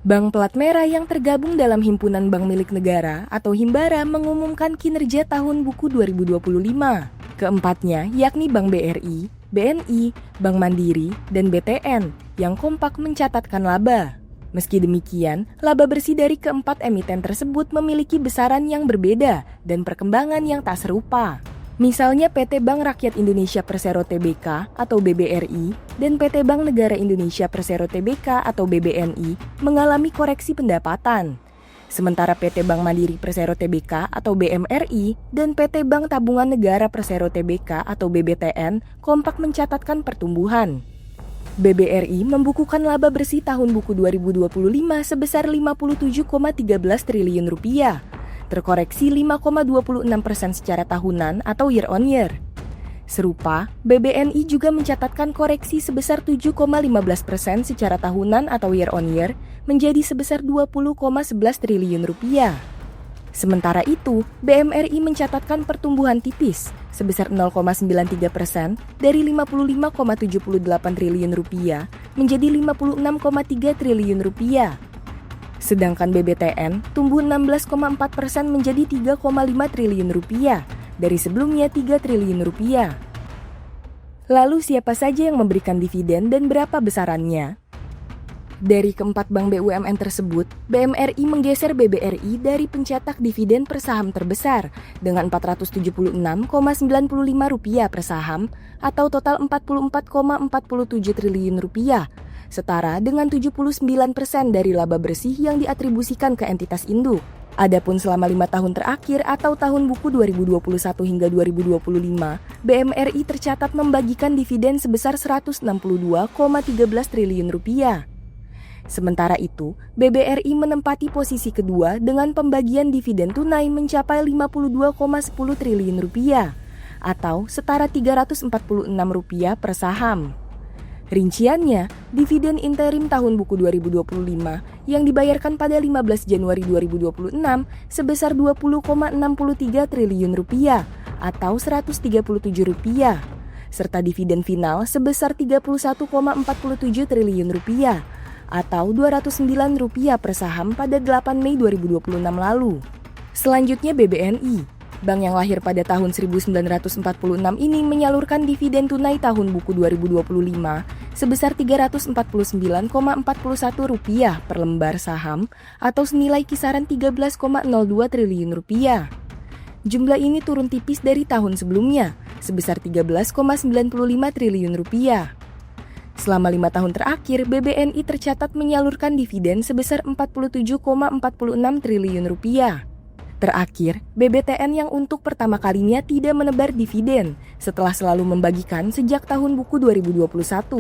Bank plat merah yang tergabung dalam Himpunan Bank Milik Negara atau Himbara mengumumkan kinerja tahun buku 2025. Keempatnya yakni Bank BRI, BNI, Bank Mandiri, dan BTN yang kompak mencatatkan laba. Meski demikian, laba bersih dari keempat emiten tersebut memiliki besaran yang berbeda dan perkembangan yang tak serupa. Misalnya PT Bank Rakyat Indonesia Persero Tbk atau BBRI dan PT Bank Negara Indonesia Persero Tbk atau BBNI mengalami koreksi pendapatan. Sementara PT Bank Mandiri Persero Tbk atau BMRI dan PT Bank Tabungan Negara Persero Tbk atau BBTN kompak mencatatkan pertumbuhan. BBRI membukukan laba bersih tahun buku 2025 sebesar Rp57,13 triliun, terkoreksi 5,26% secara tahunan atau year on year. Serupa, BBNI juga mencatatkan koreksi sebesar 7,15% secara tahunan atau year on year menjadi sebesar Rp20,11 triliun. Sementara itu, BMRI mencatatkan pertumbuhan tipis sebesar 0,93% dari Rp55,78 triliun menjadi Rp56,3 triliun. Sedangkan BBTN tumbuh 16,4% menjadi Rp3,5 triliun dari sebelumnya Rp3 triliun. Lalu siapa saja yang memberikan dividen dan berapa besarannya? Dari keempat bank BUMN tersebut, BMRI menggeser BBRI dari pencetak dividen per saham terbesar dengan Rp476,95 per saham atau total Rp44,47 triliun, setara dengan 79% dari laba bersih yang diatribusikan ke entitas induk. Adapun selama 5 tahun terakhir atau tahun buku 2021 hingga 2025, BMRI tercatat membagikan dividen sebesar Rp162,13 triliun. Sementara itu, BBRI menempati posisi kedua dengan pembagian dividen tunai mencapai Rp52,10 triliun atau setara Rp346 per saham. Rinciannya, dividen interim tahun buku 2025 yang dibayarkan pada 15 Januari 2026 sebesar Rp20,63 triliun atau Rp137, serta dividen final sebesar Rp31,47 triliun atau Rp209 per saham pada 8 Mei 2026 lalu. Selanjutnya BBNI. Bank yang lahir pada tahun 1946 ini menyalurkan dividen tunai tahun buku 2025 sebesar Rp349,41 per lembar saham atau senilai kisaran Rp13,02 triliun. Jumlah ini turun tipis dari tahun sebelumnya sebesar Rp13,95 triliun. Selama 5 tahun terakhir, BBNI tercatat menyalurkan dividen sebesar Rp47,46 triliun. Terakhir, BBTN yang untuk pertama kalinya tidak menebar dividen setelah selalu membagikan sejak tahun buku 2021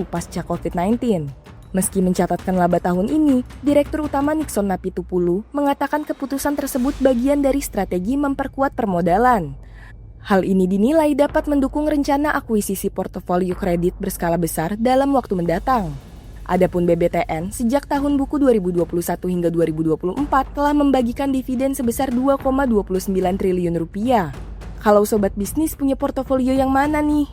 pasca COVID-19. Meski mencatatkan laba tahun ini, Direktur Utama Nixon Napitupulu mengatakan keputusan tersebut bagian dari strategi memperkuat permodalan. Hal ini dinilai dapat mendukung rencana akuisisi portofolio kredit berskala besar dalam waktu mendatang. Adapun BBTN sejak tahun buku 2021 hingga 2024 telah membagikan dividen sebesar Rp2,29 triliun. Kalau sobat bisnis punya portofolio yang mana nih?